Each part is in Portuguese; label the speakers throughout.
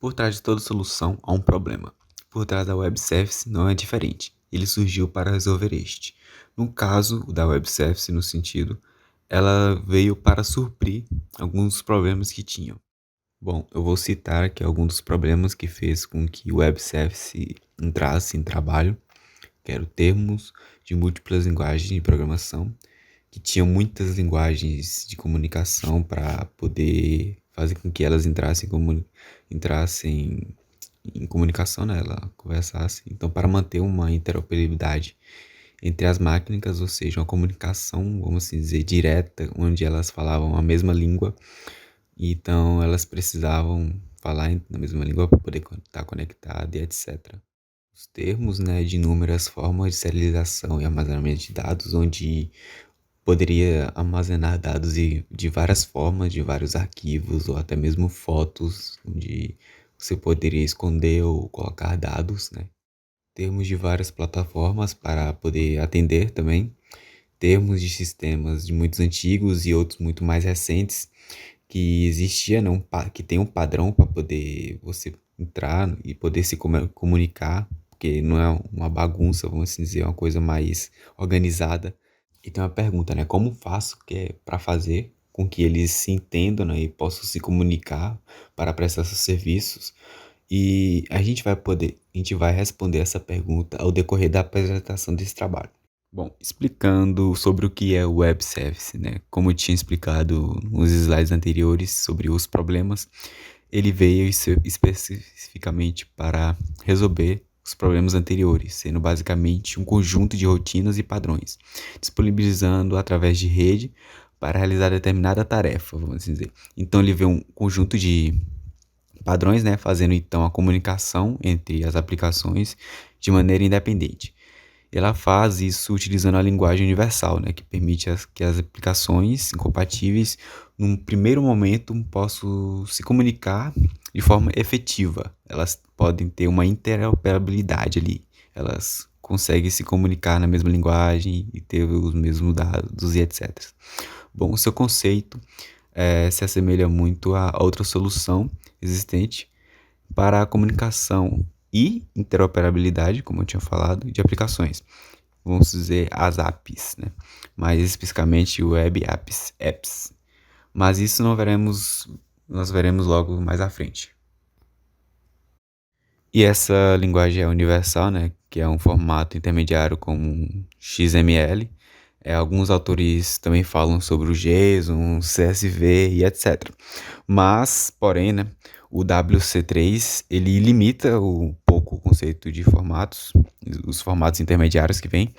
Speaker 1: Por trás de toda solução há um problema. Por trás da Web Service não é diferente. Ele surgiu para resolver este. No caso da Web Service, no sentido, ela veio para suprir alguns dos problemas que tinham. Bom, eu vou citar aqui alguns dos problemas que fez com que o Web Service entrasse em trabalho, que eram termos de múltiplas linguagens de programação, que tinham muitas linguagens de comunicação para poder fazer com que elas entrassem em comunicação, né? Ela conversasse. Então, para manter uma interoperabilidade entre as máquinas, ou seja, uma comunicação, vamos assim dizer, direta, onde elas falavam a mesma língua, então elas precisavam falar na mesma língua para poder estar conectada e etc. Os termos, né, de inúmeras formas de serialização e armazenamento de dados, onde poderia armazenar dados de várias formas, de vários arquivos ou até mesmo fotos, onde você poderia esconder ou colocar dados, né? Termos de várias plataformas para poder atender também. Termos de sistemas de muitos antigos e outros muito mais recentes que existia, né, que tem um padrão para poder você entrar e poder se comunicar, porque não é uma bagunça, vamos assim dizer, é uma coisa mais organizada. E tem uma pergunta, né? Como faço que é para fazer com que eles se entendam, né, e possam se comunicar para prestar seus serviços? E a gente vai responder essa pergunta ao decorrer da apresentação desse trabalho. Bom, explicando sobre o que é o Web Service, né? Como eu tinha explicado nos slides anteriores sobre os problemas, ele veio especificamente para resolver os problemas anteriores, sendo basicamente um conjunto de rotinas e padrões, disponibilizando através de rede para realizar determinada tarefa, vamos assim dizer. Então ele vê um conjunto de padrões, né, fazendo então a comunicação entre as aplicações de maneira independente. Ela faz isso utilizando a linguagem universal, né, que permite que as aplicações incompatíveis, num primeiro momento, possam se comunicar de forma efetiva. Elas podem ter uma interoperabilidade ali. Elas conseguem se comunicar na mesma linguagem e ter os mesmos dados e etc. Bom, o seu conceito se assemelha muito a outra solução existente para a comunicação e interoperabilidade, como eu tinha falado, de aplicações. Vamos dizer as APIs, né? Mais especificamente Web Apps. Mas isso nós veremos logo mais à frente. E essa linguagem é universal, né? Que é um formato intermediário como XML. Alguns autores também falam sobre o JSON, CSV e etc. Mas, porém, né, o WC3 ele limita um pouco o conceito de formatos, os formatos intermediários que vem.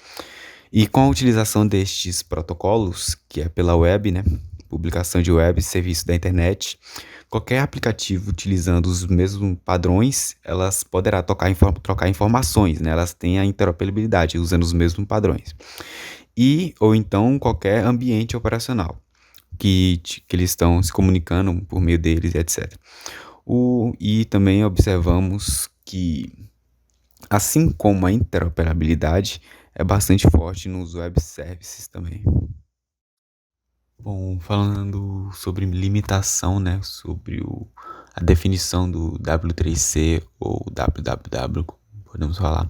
Speaker 1: E com a utilização destes protocolos, que é pela web, né, publicação de web, serviço da internet, qualquer aplicativo utilizando os mesmos padrões, elas poderá trocar informações, né? Elas têm a interoperabilidade usando os mesmos padrões. Ou então qualquer ambiente operacional que eles estão se comunicando por meio deles, etc. E também observamos que, assim como a interoperabilidade, é bastante forte nos web services também. Bom, falando sobre limitação, né, sobre a definição do W3C ou www, como podemos falar,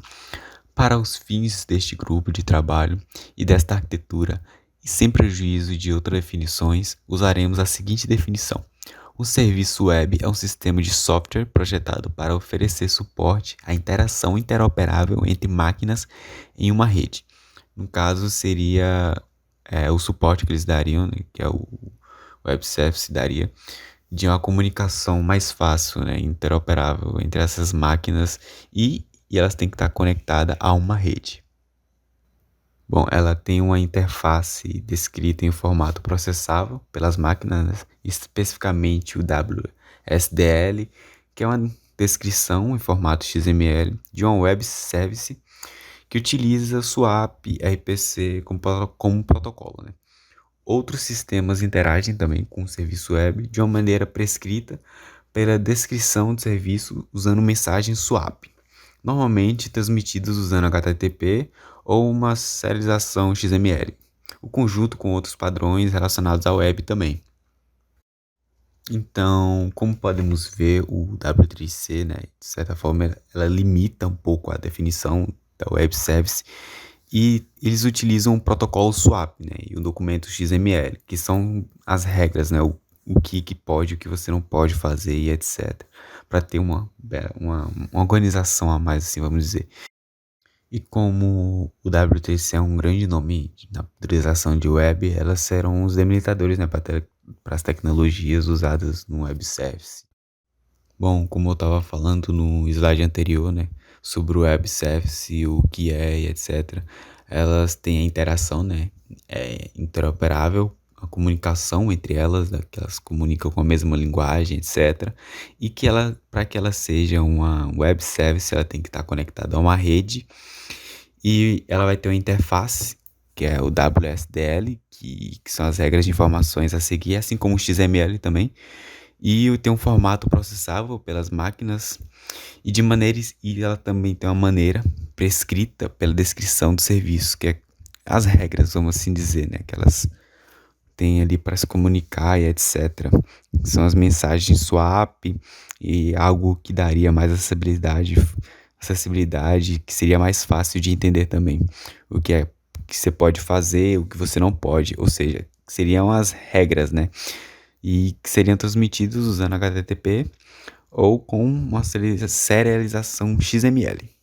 Speaker 1: para os fins deste grupo de trabalho e desta arquitetura, e sem prejuízo de outras definições, usaremos a seguinte definição. Um serviço web é um sistema de software projetado para oferecer suporte à interação interoperável entre máquinas em uma rede. No caso, seria o suporte que eles dariam, né, que é o Web Service daria, de uma comunicação mais fácil, né, interoperável entre essas máquinas e elas têm que estar conectadas a uma rede. Bom, ela tem uma interface descrita em formato processável pelas máquinas, especificamente o WSDL, que é uma descrição em formato XML de uma web service que utiliza SWAP RPC como protocolo, né? Outros sistemas interagem também com o serviço web de uma maneira prescrita pela descrição do serviço usando mensagens SWAP, normalmente transmitidas usando HTTP ou uma serialização XML, o conjunto com outros padrões relacionados à web também. Então, como podemos ver, o W3C, né, de certa forma, ela limita um pouco a definição da Web Service e eles utilizam o protocolo SWAP, né, e o documento XML, que são as regras, né, o que pode, o que você não pode fazer e etc. Para ter uma organização a mais, assim, vamos dizer. E como o W3C é um grande nome na utilização de web, elas serão os delimitadores, né, para as tecnologias usadas no web service. Bom, como eu estava falando no slide anterior, né, sobre o web service, o que é e etc. Elas têm a interação, né, interoperável, a comunicação entre elas, né, que elas comunicam com a mesma linguagem, etc. E que ela, para que ela seja uma web service, ela tem que estar conectada a uma rede e ela vai ter uma interface, que é o WSDL, que são as regras de informações a seguir, assim como o XML também. E tem um formato processável pelas máquinas e ela também tem uma maneira prescrita pela descrição do serviço, que é as regras, vamos assim dizer, né? Que elas têm ali para se comunicar e etc. São as mensagens swap e algo que daria mais acessibilidade, que seria mais fácil de entender também. O que é que você pode fazer, o que você não pode, ou seja, seriam as regras, né? E que seriam transmitidos usando HTTP ou com uma serialização XML.